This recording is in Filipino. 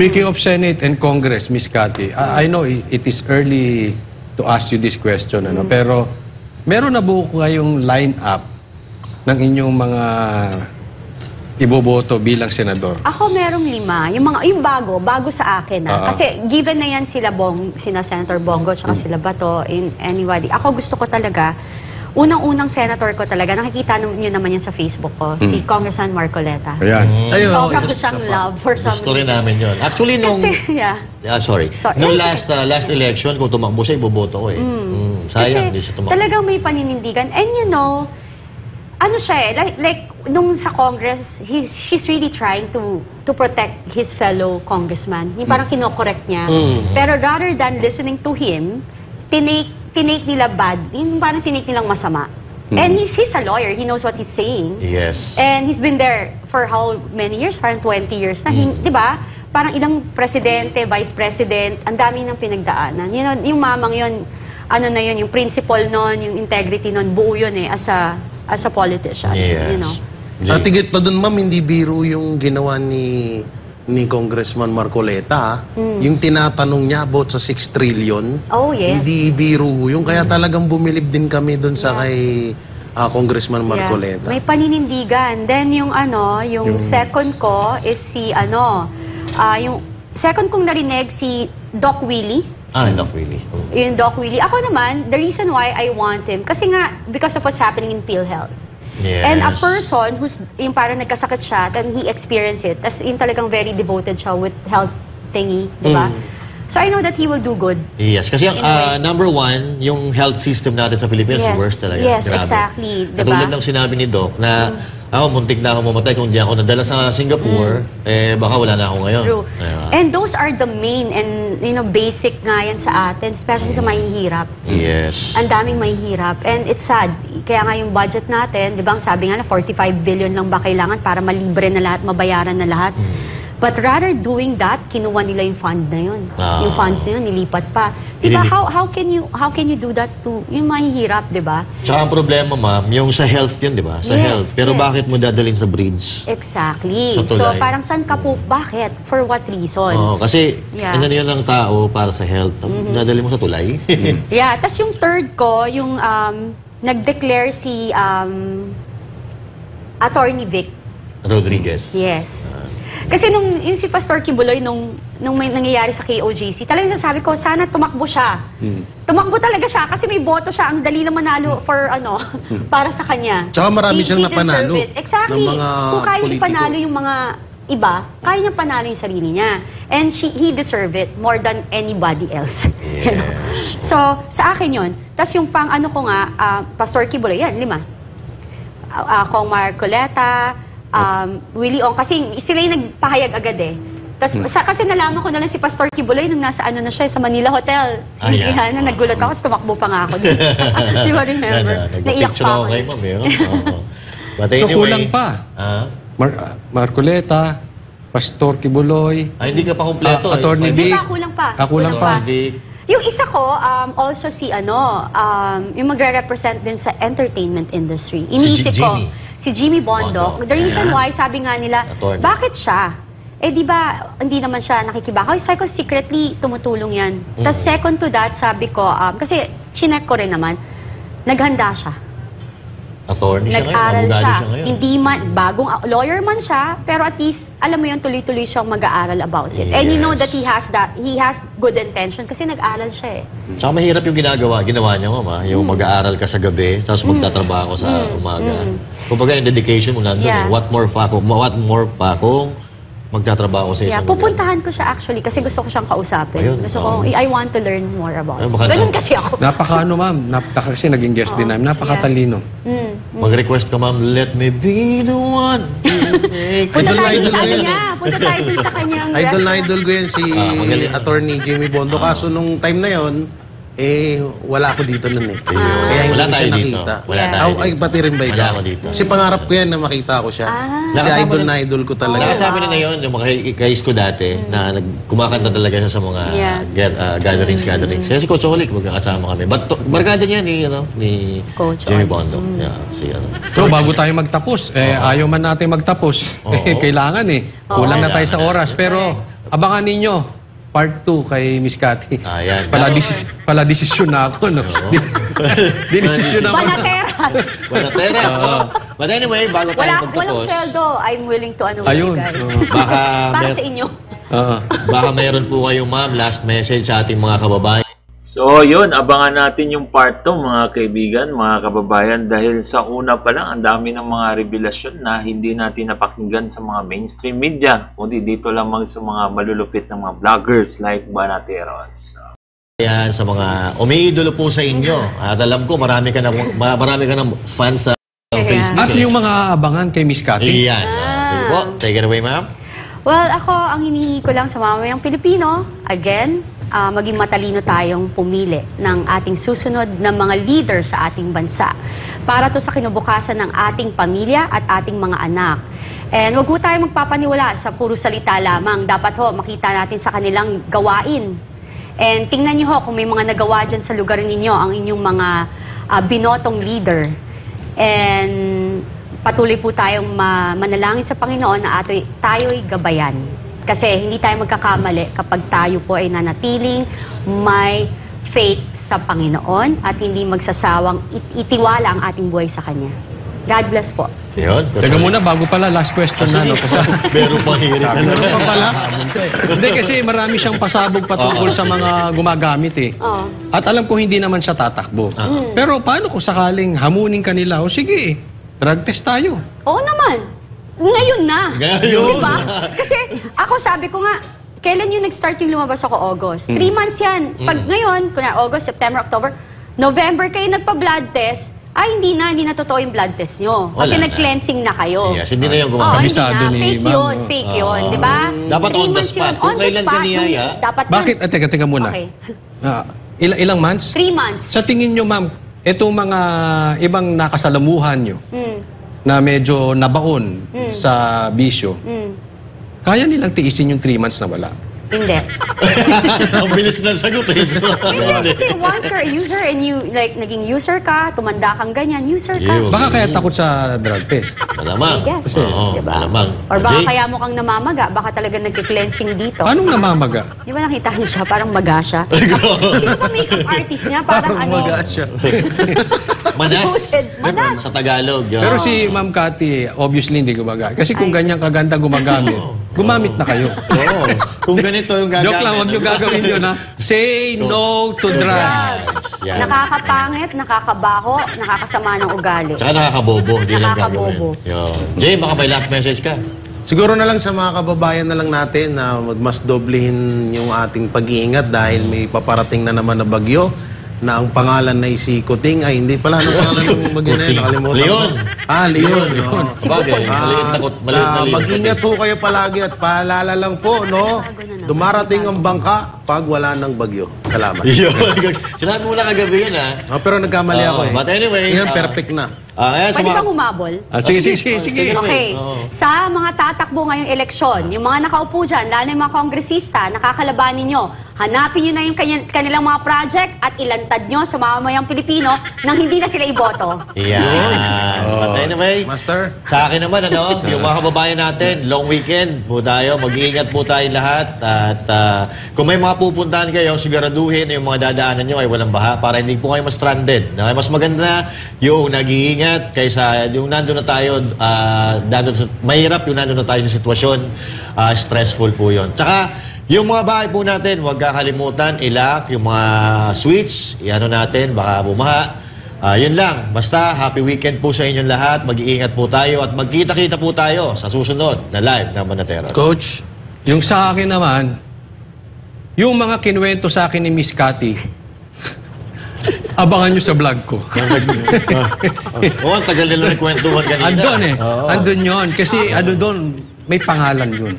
Speaking of Senate and Congress, Miss Cathy, I know it is early to ask you this question, pero meron na buo kayong line-up ng inyong mga iboboto bilang senador? Ako merong 5. Yung bago sa akin. Kasi given na yan sila Senator Bongo, tsaka sila Bato, anybody. Ako gusto ko talaga, unang-unang senator ko talaga, nakikita nyo naman yan sa Facebook ko, si Congressman Marcoleta. Ayan. Sobrang ko siyang love for some reason. Gusto rin namin yun. Actually, nung... sorry. Nung last election, kung tumakbo siya, iboboto ko eh. Sayang, hindi siya tumakbo. Talagang may paninindigan. And you know, ano siya eh, like nung sa Congress, she's really trying to protect his fellow congressman. Yung parang kinokorrect niya. Pero rather than listening to him, tinake nila bad, yung parang tinake nilang masama. And he's a lawyer, he knows what he's saying. Yes. And he's been there for how many years? Parang 20 years na. Di ba? Parang ilang presidente, vice president, ang dami ng pinagdaanan. You know, yung mamang yun, ano na yun, yung principle nun, yung integrity nun, buo yun eh, as a politician. Yes. You know? At higit pa dun, ma'am, hindi biro yung ginawa ni Congressman Marcoleta. Yung tinatanong niya about sa 6 trillion. Oh, yes. Hindi biro yung kaya talagang bumilib din kami dun sa kay Congressman Marcoleta. May paninindigan. Then yung yung second ko is si yung second kong narinig si Doc Willie. Doc Willie. Yung Doc Willie. Ako naman, the reason why I want him, kasi nga, because of what's happening in PhilHealth. Yes. And a person who's, yung parang nagkasakit siya, then he experienced it. Tapos yung talagang very devoted siya with health thingy, di ba? So I know that he will do good. Yes, kasi number 1, yung health system natin sa Pilipinas, worst talaga. Yes, grabe. Exactly. Diba? Katulad lang sinabi ni Doc na ako, muntik na ako mamatay kung di ako nadala sa Singapore, baka wala na ako ngayon. True. And those are the main and basic nga yan sa atin, especially sa mahihirap. Yes. Ang daming mahihirap. And it's sad. Kaya nga yung budget natin, di ba, ang sabi nga na 45 billion lang ba kailangan para malibre na lahat, mabayaran na lahat. But rather doing that, kinuha nila yung fund na yun. Yung funds na yun, nilipat pa. Di ba, how can you do that to yung mahihirap, di ba? Tsaka ang problema, ma'am, yung sa health yun, di ba? Sa health. Pero bakit mo dadalhin sa bridge? Exactly. Sa tulay. So parang saan ka po, bakit? For what reason? Kasi ano yun ng tao para sa health. Dadalhin mo sa tulay. Tas yung third ko, yung nag-declare si Attorney Vic Rodriguez. Yes. Kasi yung si Pastor Kibuloy, nung may nangyayari sa KOJC, talagang sasabi ko, sana tumakbo siya. Tumakbo talaga siya kasi may boto siya. Ang dali lang manalo for para sa kanya. Tsaka marami siyang napanalo. Exactly. Ng mga kung kaya politiko. ipanalo yung mga iba, kaya niya panalo yung sarili niya. And he deserve it more than anybody else. Yes. You know? So, sa akin yun. Tapos yung pang ko nga, Pastor Kibuloy, yan, 5. Kong Marcoleta, Willie Ong, kasi sila yung nagpahayag agad eh. Tapos, kasi nalaman ko na lang si Pastor Kibuloy nung nasa siya, sa Manila Hotel. Na nagulat ako, tapos tumakbo pa nga ako. Di ba remember? Naiyak pa ako. So kulang pa. Marcoleta, Pastor Kibuloy. Hindi ka pa kumpleto. Attorney Vic. Kulang pa. Kulang pa. Yung isa ko, also si yung magre-represent din sa entertainment industry. Iniisip ko, si Jimmy Bondoc. The reason why, sabi nga nila, bakit siya? Di ba, hindi naman siya nakikibakaw. Sabi ko, secretly, tumutulong yan. Tapos second to that, sabi ko, kasi chinek ko rin naman, naghanda siya. Attorney siya ngayon. Nag-aral siya. ngayon. Hindi man, bagong lawyer man siya, pero at least, alam mo yun, tuloy-tuloy siyang mag-aaral about it. And you know that he has good intention kasi nag-aral siya eh. Tsaka mahirap yung ginawa niya, mama. Yung mag-aaral ka sa gabi, tapos magtatrabaho sa umaga. Kumbaga yung dedication mo nandun eh. What more pa kung magtatrabaho sa isang pupuntahan ko siya actually kasi gusto ko siyang kausapin. Gusto ko, I want to learn more about it. Ganun kasi ako. Ma'am. Kasi naging guest din namin. Napakatalino. Mag-request ka, ma'am, let me be the one. Punta tayo sa kanya. Punta tayo sa kanyang Idol ko yan si Attorney Jimmy Bondo. Kaso nung time na yon, wala ako dito nun eh. Kaya hindi ko siya nakita. Ay, pati rin ba ikaw? Kasi pangarap ko yan na makita ko siya. Kasi idol ko talaga. Nakasabi na yun, yung mga kais ko dati, na kumakanta talaga siya sa mga gatherings. Kasi si Coach Olic, magkakasama kami. But barkada niya ni Jimmy Bondo. So, bago tayo magtapos, ayaw man natin magtapos. Kailangan eh. Kulang na tayo sa oras. Pero, abangan ninyo. Part 2 kay Miss Cathy. Ayan. Pala desisyon na ako, no? Dinesisyon na ako. Banateras. Banateras. But anyway, bago tayo Walang magtapos, sweldo. I'm willing to Ayun. guys. baka, Para sa inyo. baka mayroon po kayong ma'am, last message sa ating mga kababayan. So, yun, abangan natin yung part 2, mga kaibigan, mga kababayan, dahil sa una pa lang, ang dami ng mga revelasyon na hindi natin napakinggan sa mga mainstream media, kundi dito lamang sa mga malulupit ng mga vloggers like Banateros. Yan sa mga umiidolo po sa inyo. At alam ko, marami ka ng fans sa Facebook. At yung mga abangan kay Miss Cathy. Iyan. Sige po, take it away, ma'am. Well, ako, ang hinihingi ko lang sa mamamayang Pilipino, again, maging matalino tayong pumili ng ating susunod na mga leader sa ating bansa. Para to sa kinubukasan ng ating pamilya at ating mga anak. And wag ho tayo magpapaniwala sa puro salita lamang. Dapat ho, makita natin sa kanilang gawain. And tingnan niyo ho kung may mga nagawa dyan sa lugar ninyo, ang inyong mga binotong leader. And patuloy po tayong manalangin sa Panginoon na tayo'y gabayan. Kasi hindi tayo magkakamali kapag tayo po ay nanatiling may faith sa Panginoon at hindi magsasawang itiwala ang ating buhay sa Kanya. God bless po. Yun. Teka muna, bago pala, last question na. No? Meron pa hirit talaga. Meron pa pala. Hindi, kasi marami siyang pasabog patungkol sa mga gumagamit eh. Oo. At alam ko hindi naman siya tatakbo. Pero paano kung sakaling hamunin kanila? O sige, drug test tayo. Oo naman. Ngayon na. Ngayon diba? Kasi ako sabi ko nga, kailan yung nag-start yung lumabas ako? August. 3 months yan. Pag ngayon, August, September, October, November kayo nagpa-blood test, hindi na totoo yung blood test nyo. Kasi Wala na. nag-cleansing na kayo. Yes, hindi na yung Oo, gumagamit. hindi Kabisado na. ni Fake ma'am, yun, no? fake yun. Di ba? Dapat 3 on the months spot. yun. Kung On the kailan spot. kaniyaya, Dapat Bakit? Teka muna. Okay. Ilang months? 3 months. Sa tingin nyo, ma'am, itong mga ibang nakasalamuhan nyo na medyo nabaon sa bisyo, kaya nilang tiisin yung 3 months na wala? Hindi. Ang bilis na sagot eh. Hindi, kasi once you're a user and you, like, naging user ka, tumanda kang ganyan, user ka. Yun. Baka kaya takot sa drug test. Malamang. I guess. Oo, Diba? malamang. Or baka Jay? kaya mo kang namamaga, baka talaga nagki-cleansing dito. Anong namamaga? Di ba nakita niyo siya? Parang maga siya. Sino pa makeup artist niya? Parang ano? Maga siya. Manas. Manas. Sa Tagalog. Yun. Pero si Ma'am Cathy, obviously hindi gumagamit. Kasi kung ganyan kaganda gumagamit, gumamit na kayo. Oo. Kung ganito yung gagamit. Joke lang, huwag nyo gagawin yun ha. Say no to drugs. Yan. Nakakapangit, nakakabaho, nakakasama ng ugali. Tsaka nakakabobo. Hindi lang Nakakabobo. gagawin. Yun. Jay, baka may last message ka. Siguro na lang sa mga kababayan na lang natin na mas doblehin yung ating pag-iingat dahil may paparating na naman na bagyo na ang pangalan na si Kuting ay hindi pala ang pangalan ng bagyo na yun. Nakalimutan Leon. ko. Leon. Oo. Si Bagay. Butong. Maliit na maliit na Leon. Mag-ingat po kayo palagi at paalala lang po, no? Dumarating ang bangka pag wala ng bagyo. Salamat. Yun. Sinabi mo lang kagabi yan ha. Pero nagkamali ako eh. But anyway, Ngayon, perfect na. Ayan, sa Pwede mga... bang humabol? Sige. Okay. Sa mga tatakbo ngayong eleksyon, yung mga nakaupo dyan, lalo yung mga kongresista, nakakalabanin nyo, hanapin nyo na yung kanilang mga project at ilantad nyo sa mamamayang Pilipino nang hindi na sila iboto. Yan. But anyway, Master? sa akin naman, yung mga kababayan natin, long weekend po tayo, mag-iingat po tayo lahat. At kung may mga pupuntahan kayo, siguraduhin na yung mga dadaanan nyo ay walang baha para hindi po kayo ma-stranded. Mas maganda na yung nag-iingat kaysa yung nandun na tayo, mahirap yung nandun na tayo sa sitwasyon, stressful po yun. Tsaka, yung mga bahay po natin, huwag kakalimutan, ilak, yung mga switch, iano natin, baka bumaha. Yun lang. Basta, happy weekend po sa inyong lahat. Mag-iingat po tayo at magkita-kita po tayo sa susunod na live ng Banateros. Coach? Yung sa akin naman, yung mga kinuwento sa akin ni Miss Cathy, abangan nyo sa vlog ko. Ang tagal nila nagkwentuhan kanina. Andun eh. Andun yun. Kasi ano doon, may pangalan yun.